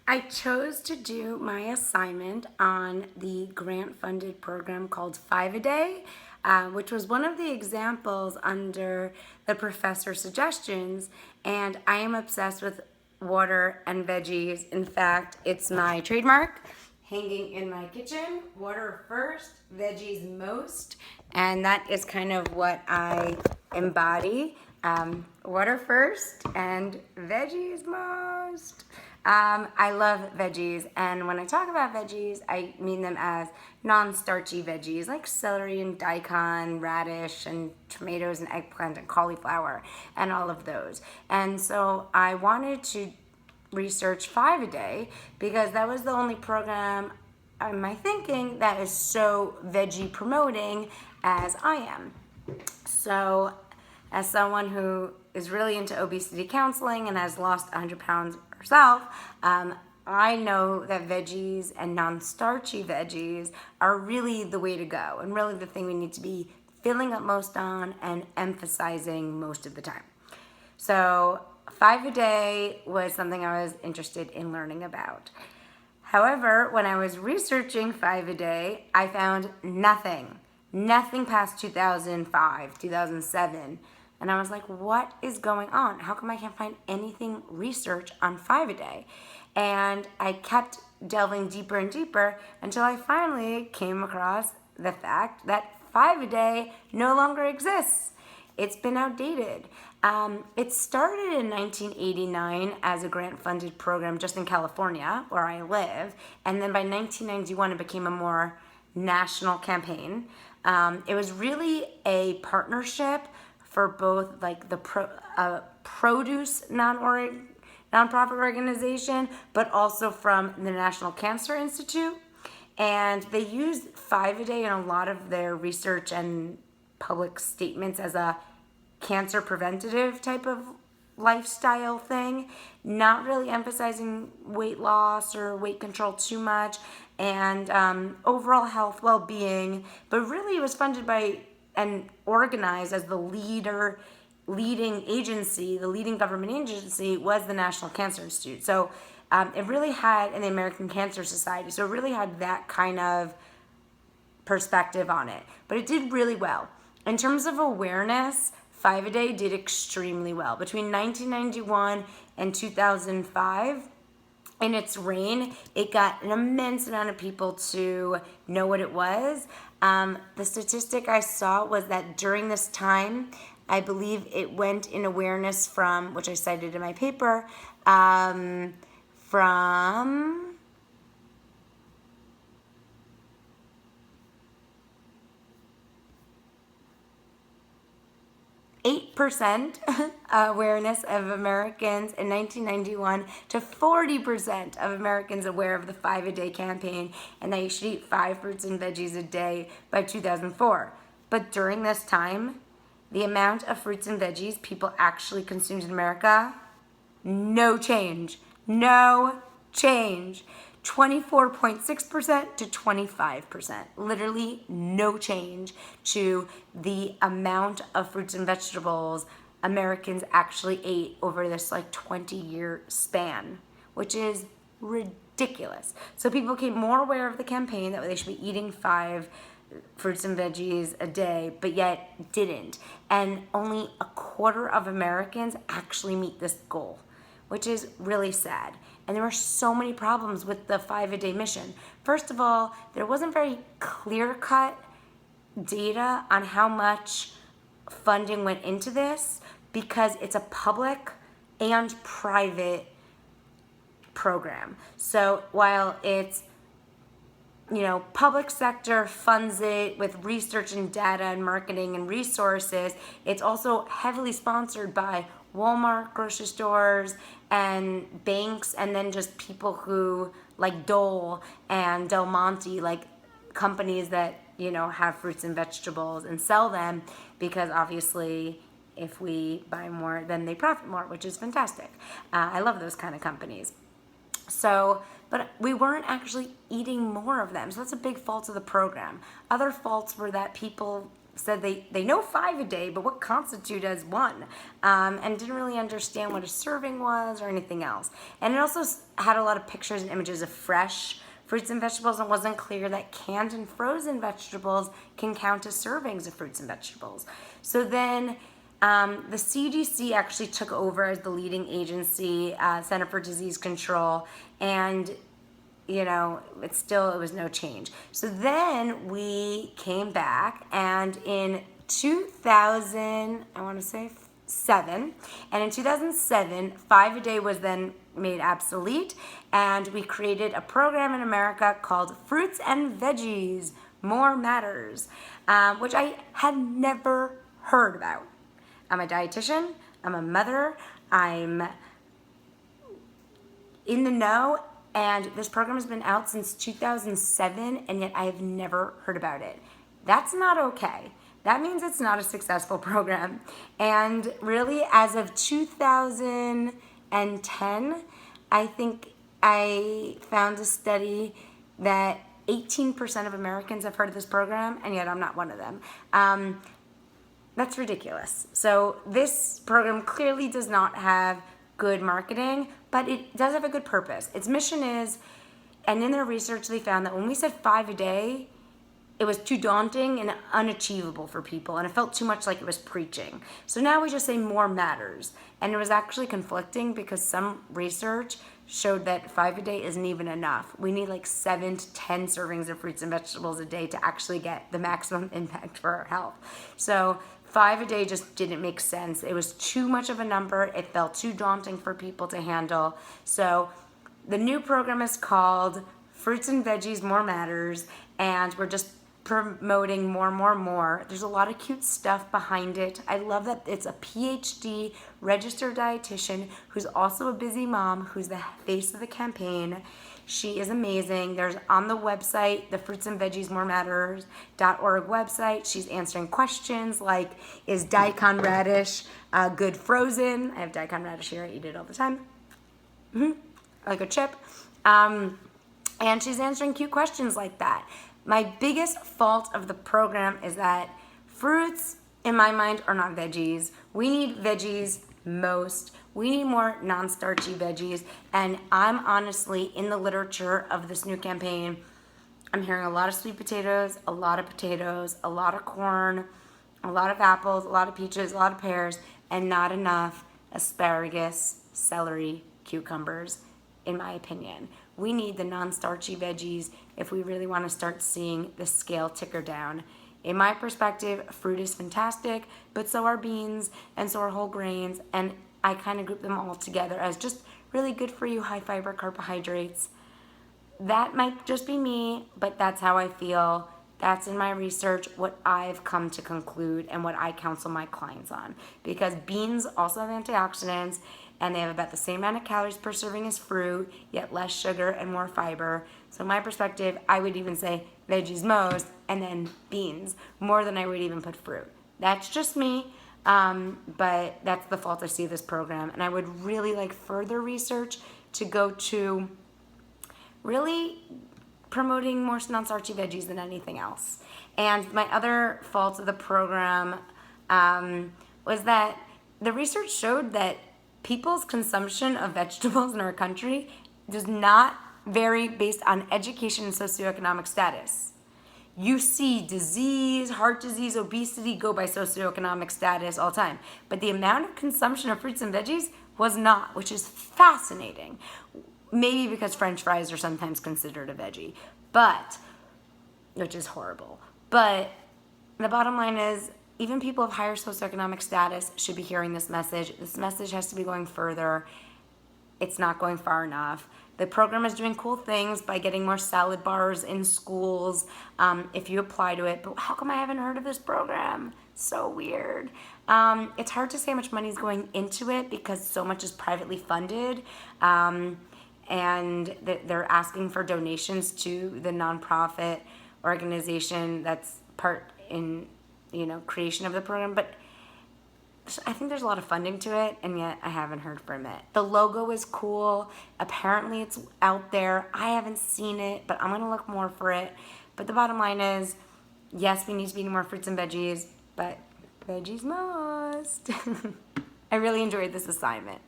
I chose to do my assignment on the grant-funded program called 5-A-Day, which was one of the examples under the professor suggestions, and I am obsessed with water and veggies. In fact, it's my trademark hanging in my kitchen. Water first, veggies most, and that is kind of what I embody. Water first and veggies most. I love veggies, and when I talk about veggies, I mean them as non-starchy veggies like celery and daikon, radish, and tomatoes and eggplant and cauliflower, and all of those. And so I wanted to research 5-A-Day because that was the only program in my thinking that is so veggie promoting as I am. So, as someone who is really into obesity counseling and has lost 100 pounds herself, I know that veggies and non-starchy veggies are really the way to go and really the thing we need to be filling up most on and emphasizing most of the time. So 5-A-Day was something I was interested in learning about. However, when I was researching 5-A-Day, I found nothing past 2005, 2007. And I was like, what is going on? How come I can't find anything research on 5-A-Day? And I kept delving deeper and deeper until I finally came across the fact that 5-A-Day no longer exists. It's been outdated. It started in 1989 as a grant-funded program just in California, where I live, and then by 1991 it became a more national campaign. It was really a partnership for both like the produce nonprofit organization, but also from the National Cancer Institute. And they used 5-A-Day in a lot of their research and public statements as a cancer preventative type of lifestyle thing, not really emphasizing weight loss or weight control too much, and overall health, well-being, but really it was funded by and organized as the leading agency, the leading government agency was the National Cancer Institute. So it really had, and the American Cancer Society, so it really had that kind of perspective on it. But it did really well. In terms of awareness, 5-A-Day did extremely well. Between 1991 and 2005, in its reign, it got an immense amount of people to know what it was. The statistic I saw was that during this time, I believe it went in awareness from, which I cited in my paper, from 8% awareness of Americans in 1991 to 40% of Americans aware of the 5-A-Day campaign, and that you should eat 5 fruits and veggies a day by 2004. But during this time, the amount of fruits and veggies people actually consumed in America, no change. 24.6% to 25%. Literally no change to the amount of fruits and vegetables Americans actually ate over this 20-year span, which is ridiculous. So people became more aware of the campaign that they should be eating 5 fruits and veggies a day, but yet didn't. And only a quarter of Americans actually meet this goal, which is really sad. And there were so many problems with the 5-A-Day mission. First of all, there wasn't very clear-cut data on how much funding went into this because it's a public and private program. So while it's public sector funds it with research and data and marketing and resources, it's also heavily sponsored by Walmart, grocery stores, and banks, and then just people who like Dole and Del Monte, like companies that have fruits and vegetables and sell them, because obviously if we buy more then they profit more, which is fantastic. I love those kind of companies. So, but we weren't actually eating more of them. So that's a big fault of the program. Other faults were that people said they know 5 a day, but what constitute as one, and didn't really understand what a serving was or anything else. And it also had a lot of pictures and images of fresh fruits and vegetables, and it wasn't clear that canned and frozen vegetables can count as servings of fruits and vegetables. So then the CDC actually took over as the leading agency, Center for Disease Control, and it was no change. So then we came back, and in 2000, I want to say 7, and in 2007, 5 a day was then made obsolete, and we created a program in America called Fruits and Veggies, More Matters, which I had never heard about. I'm a dietitian, I'm a mother, I'm in the know, and this program has been out since 2007, and yet I have never heard about it. That's not okay. That means it's not a successful program. And really, as of 2010, I think I found a study that 18% of Americans have heard of this program, and yet I'm not one of them. That's ridiculous. So this program clearly does not have good marketing, but it does have a good purpose. Its mission is, and in their research they found that when we said 5 a day, it was too daunting and unachievable for people, and it felt too much like it was preaching. So now we just say more matters. And it was actually conflicting because some research showed that 5 a day isn't even enough. We need like 7 to 10 servings of fruits and vegetables a day to actually get the maximum impact for our health. So 5 a day just didn't make sense. It was too much of a number. It felt too daunting for people to handle. So the new program is called Fruits and Veggies More Matters, and we're just promoting more. There's a lot of cute stuff behind it. I love that it's a PhD registered dietitian who's also a busy mom, who's the face of the campaign. She is amazing. There's on the website, the Fruits and Veggies More Matters.org website. She's answering questions like, is daikon radish good frozen? I have daikon radish here. I eat it all the time. Like a chip. And she's answering cute questions like that. My biggest fault of the program is that fruits, in my mind, are not veggies. We need veggies most. We need more non-starchy veggies, and I'm honestly, in the literature of this new campaign, I'm hearing a lot of sweet potatoes, a lot of corn, a lot of apples, a lot of peaches, a lot of pears, and not enough asparagus, celery, cucumbers, in my opinion. We need the non-starchy veggies if we really want to start seeing the scale ticker down. In my perspective, fruit is fantastic, but so are beans, and so are whole grains, and I kind of group them all together as just really good for you high fiber carbohydrates. That might just be me, but that's how I feel. That's in my research, what I've come to conclude and what I counsel my clients on. Because beans also have antioxidants, and they have about the same amount of calories per serving as fruit, yet less sugar and more fiber. So in my perspective, I would even say veggies most, and then beans, more than I would even put fruit. That's just me. But that's the fault I see of this program. And I would really like further research to go to really promoting more non-starchy veggies than anything else. And my other fault of the program was that the research showed that people's consumption of vegetables in our country does not vary based on education and socioeconomic status. You see disease, heart disease, obesity go by socioeconomic status all the time. But the amount of consumption of fruits and veggies was not, which is fascinating. Maybe because French fries are sometimes considered a veggie, which is horrible. But the bottom line is, even people of higher socioeconomic status should be hearing this message. This message has to be going further. It's not going far enough. The program is doing cool things by getting more salad bars in schools if you apply to it. But how come I haven't heard of this program? So weird. It's hard to say how much money is going into it because so much is privately funded. And they're asking for donations to the nonprofit organization that's part in creation of the program. But I think there's a lot of funding to it, and yet I haven't heard from it. The logo is cool. Apparently it's out there. I haven't seen it, but I'm going to look more for it. But the bottom line is, Yes, we need to be eating more fruits and veggies, but veggies must. I really enjoyed this assignment.